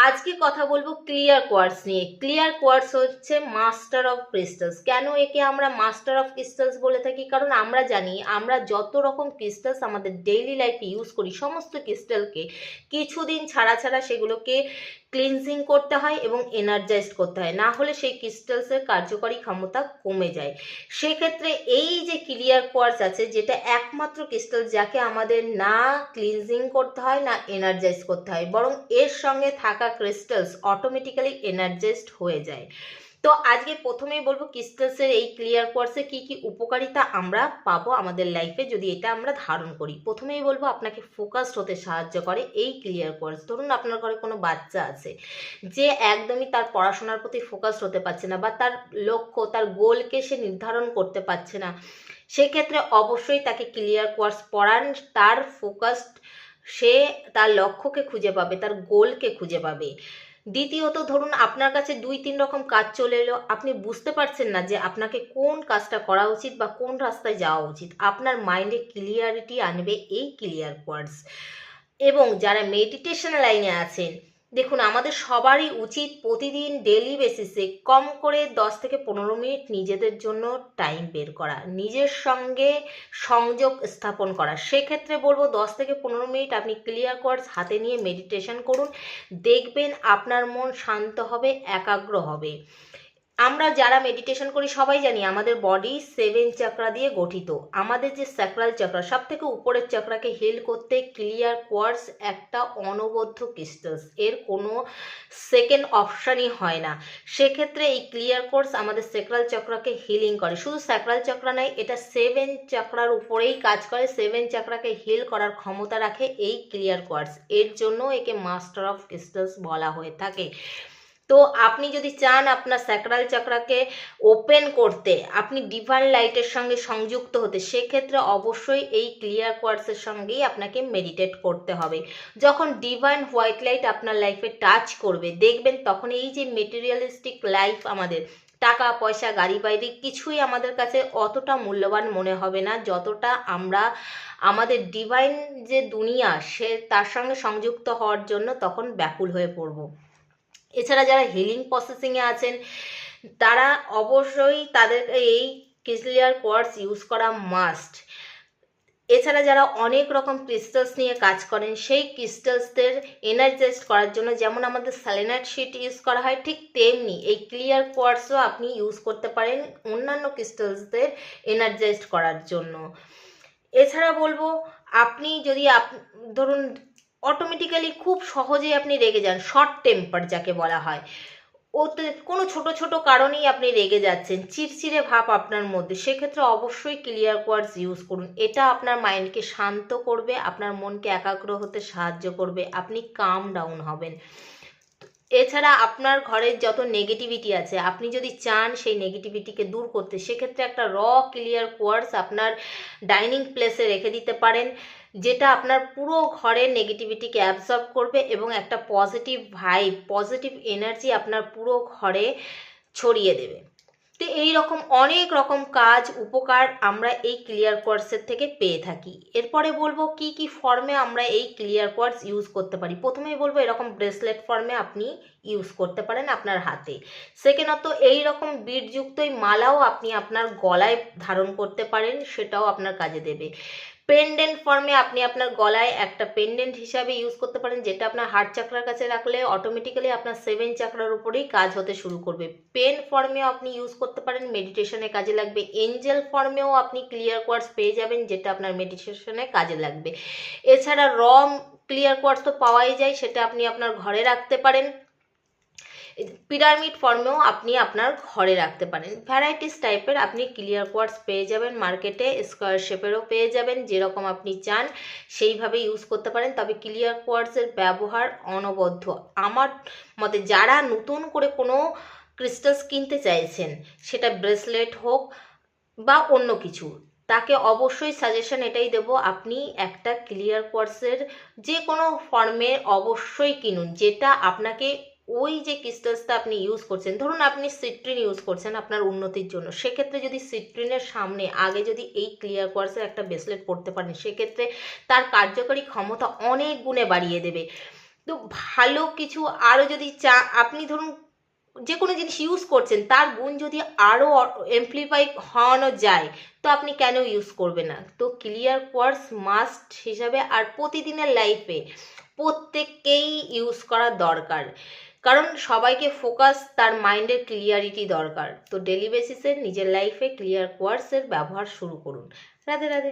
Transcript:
আজকে কথা বলবো ক্লিয়ার কোয়ার্টজ নিয়ে। ক্লিয়ার কোয়ার্টজ হচ্ছে মাস্টার অফ ক্রিস্টালস। কেন একে আমরা মাস্টার অফ ক্রিস্টালস বলে থাকি? কারণ আমরা জানি আমরা যত রকম ক্রিস্টালস আমাদের ডেইলি লাইফে ইউজ করি, সমস্ত ক্রিস্টালকে কিছুদিন ছাড়া ছাড়া সেগুলোকে ক্লিনজিং করতে হয় এবং এনার্জাইজড করতে হয়, না হলে সেই ক্রিস্টালসের কার্যকরী ক্ষমতা কমে যায়। সেক্ষেত্রে এই যে ক্লিয়ার কোয়ার্টজ আছে, যেটা একমাত্র ক্রিস্টাল যাকে আমাদের না ক্লিনজিং করতে হয় না এনার্জাইজ করতে হয়, বরং এর সঙ্গে থাকা ক্রিস্টালস অটোমেটিক্যালি এনার্জাইজড হয়ে যায়। তো আজকে প্রথমেই বলবো ক্রিস্টালসের এই ক্লিয়ার কোয়ার্টসে কি কি উপকারিতা আমরা পাবো আমাদের লাইফে যদি এটা আমরা ধারণ করি। প্রথমেই বলবো আপনাকে ফোকাসড হতে সাহায্য করে এই ক্লিয়ার কোয়ার্টস। ধরুন আপনার ঘরে কোনো বাচ্চা আছে যে একদমই তার পড়াশোনার প্রতি ফোকাসড হতে পারছে না, বা তার লক্ষ্য তার গোলকে সে নির্ধারণ করতে পারছে না, সেক্ষেত্রে অবশ্যই তাকে ক্লিয়ার কোয়ার্টস পড়ান। তার ফোকাসড, সে তার লক্ষ্যকে খুঁজে পাবে, তার গোলকে খুঁজে পাবে। দ্বিতীয়ত, ধরুন আপনার কাছে 2-3 রকম কাজ চলে এলো, আপনি বুঝতে পারছেন না যে আপনাকে কোন কাজটা করা উচিত বা কোন রাস্তায় যাওয়া উচিত, আপনার মাইন্ডে ক্লিয়ারিটি আনবে এই ক্লিয়ার কোয়ার্টস। এবং যারা মেডিটেশন লাইনে আছেন, দেখুন আমাদের সবারই উচিত প্রতিদিন ডেলি বেসিসে কম করে 10 থেকে 15 মিনিট নিজেদের জন্য টাইম বের করা, নিজের সঙ্গে সংযোগ স্থাপন করা। সেক্ষেত্রে বলবো 10 থেকে 15 মিনিট আপনি ক্লিয়ার কোয়ার্টস হাতে নিয়ে মেডিটেশন করুন, দেখবেন আপনার মন শান্ত হবে, একাগ্র হবে। আমরা যারা মেডিটেশন করি সবাই জানি আমাদের বডি 7 চাকরা দিয়ে গঠিত। আমাদের যে স্যাক্রাল চাকরা, সব থেকে উপরের চাকরাকে হিল করতে ক্লিয়ার কোয়ার্টস একটা অনবদ্য ক্রিস্টালস, এর কোনো সেকেন্ড অপশানই হয় না। সেক্ষেত্রে এই ক্লিয়ার কোয়ার্টস আমাদের স্যাক্রাল চক্রাকে হিলিং করে। শুধু স্যাক্রাল চক্রা নয়, এটা 7 চাকরার উপরেই কাজ করে, 7 চাকরাকে হিল করার ক্ষমতা রাখে এই ক্লিয়ার কোয়ার্টস। এর জন্য একে মাস্টার অফ ক্রিস্টালস বলা হয়ে থাকে। তো আপনি যদি চান আপনার স্যাক্রাল চক্রাকে ওপেন করতে, আপনি ডিভাইন লাইটের সঙ্গে সংযুক্ত হতে, সেক্ষেত্রে অবশ্যই এই ক্লিয়ার কোয়ার্টসের সঙ্গেই আপনাকে মেডিটেট করতে হবে। যখন ডিভাইন হোয়াইট লাইট আপনার লাইফে টাচ করবে, দেখবেন তখন এই যে মেটেরিয়ালিস্টিক লাইফ, আমাদের টাকা পয়সা গাড়ি বাড়ি কিছুই আমাদের কাছে অতটা মূল্যবান মনে হবে না, যতটা আমরা আমাদের ডিভাইন যে দুনিয়া সে তার সঙ্গে সংযুক্ত হওয়ার জন্য তখন ব্যাকুল হয়ে পড়ব। এছাড়া যারা হিলিং প্রসেসিংয়ে আছেন তারা অবশ্যই তাদের এই ক্লিয়ার কোয়ার্টস ইউজ করা মাস্ট। এছাড়া যারা অনেক রকম ক্রিস্টালস নিয়ে কাজ করেন, সেই ক্রিস্টালসদের এনার্জাইজ করার জন্য যেমন আমাদের সেলেনাইট শিট ইউজ করা হয়, ঠিক তেমনি এই ক্লিয়ার কোয়ার্টসও আপনি ইউজ করতে পারেন অন্যান্য ক্রিস্টালসদের এনার্জাইজড করার জন্য। এছাড়া বলবো আপনি যদি ধরুন অটোমেটিক্যালি খুব সহজেই আপনি রেগে যান, শর্ট টেম্পার যাকে বলা হয়, ওতে কোনো ছোট ছোট কারণেই আপনি রেগে যাচ্ছেন, চিড়চিড়ে ভাব আপনার মধ্যে, সেক্ষেত্রে অবশ্যই ক্লিয়ার কোয়ার্টস ইউজ করুন। এটা আপনার মাইন্ডকে শান্ত করবে, আপনার মনকে একাগ্র হতে সাহায্য করবে, আপনি কাম ডাউন হবেন। এছাড়া আপনার ঘরের যত নেগেটিভিটি আছে, আপনি যদি চান সেই নেগেটিভিটিকে দূর করতে, সেক্ষেত্রে একটা ক্লিয়ার কোয়ার্টস আপনার ডাইনিং প্লেসে রেখে দিতে পারেন, যেটা আপনার পুরো ঘরের নেগেটিভিটিকে অ্যাবজর্ব করবে এবং একটা পজিটিভ ভাইব, পজিটিভ এনার্জি আপনার পুরো ঘরে ছড়িয়ে দেবে। তো এই রকম অনেক রকম কাজ উপকার আমরা এই ক্লিয়ার কোয়ার্টসের থেকে পেয়ে থাকি। এরপরে বলবো কি কি ফর্মে আমরা এই ক্লিয়ার কোয়ার্টস ইউজ করতে পারি। প্রথমেই বলবো এরকম ব্রেসলেট ফর্মে আপনি ইউজ করতে পারেন আপনার হাতে। সেকেন্ডত এই রকম বিটযুক্তই মালাও আপনি আপনার গলায় ধারণ করতে পারেন, সেটাও আপনার কাজে দেবে। পেন্ডেন্ট ফর্মে আপনি আপনার গলায় একটা পেন্ডেন্ট হিসাবে ইউজ করতে পারেন, যেটা আপনার হার্ট চাকরার কাছে রাখলে অটোমেটিক্যালি আপনার 7 চাকরার উপরেই কাজ হতে শুরু করবে। পেন ফর্মেও আপনি ইউজ করতে পারেন, মেডিটেশনে কাজে লাগবে। এঞ্জেল ফর্মেও আপনি ক্লিয়ার কোয়ার্টস পেয়ে যাবেন, যেটা আপনার মেডিটেশনে কাজে লাগবে। এছাড়া ক্লিয়ার কোয়ার্টস তো পাওয়াই যায়, সেটা আপনি আপনার ঘরে রাখতে পারেন। পিরামিড ফর্মেও আপনি আপনার ঘরে রাখতে পারেন। ভ্যারাইটিস টাইপের আপনি ক্লিয়ার কোয়ার্টস পেয়ে যাবেন মার্কেটে, স্কোয়ার শেপেরও পেয়ে যাবেন, যেরকম আপনি চান সেইভাবে ইউজ করতে পারেন। তবে ক্লিয়ার কোয়ার্টসের ব্যবহার অনবদ্য। আমার মতে যারা নতুন করে কোনো ক্রিস্টালস কিনতে চাইছেন, সেটা ব্রেসলেট হোক বা অন্য কিছু, তাকে অবশ্যই সাজেশন এটাই দেব, আপনি একটা ক্লিয়ার কোয়ার্টসের যে কোনো ফর্মে অবশ্যই কিনুন, যেটা আপনাকে ওই যে ক্রিস্টালসটা আপনি ইউজ করছেন, ধরুন আপনি সিট্রিন ইউজ করছেন আপনার উন্নতির জন্য, সেক্ষেত্রে যদি সিট্রিনের সামনে আগে যদি এই ক্লিয়ার কোয়ার্টসের একটা ব্রেসলেট পরতে পারেন, সেক্ষেত্রে তার কার্যকরী ক্ষমতা অনেক গুণে বাড়িয়ে দেবে। তো ভালো কিছু আরও যদি আপনি ধরুন যে কোনো জিনিস ইউজ করছেন তার গুণ যদি আরও এমপ্লিফাই হওয়ানো যায় তো আপনি কেন ইউজ করবেন না? তো ক্লিয়ার কোয়ার্টজ মাস্ট হিসাবে আর প্রতিদিনের লাইফে প্রত্যেককেই ইউজ করা দরকার, কারণ সবাইকে ফোকাস তার মাইন্ডের ক্লিয়ারিটি দরকার। তো ডেলি বেসিসে নিজের লাইফে ক্লিয়ার কোয়ার্টজের ব্যবহার শুরু করুন। রাধে রাধে।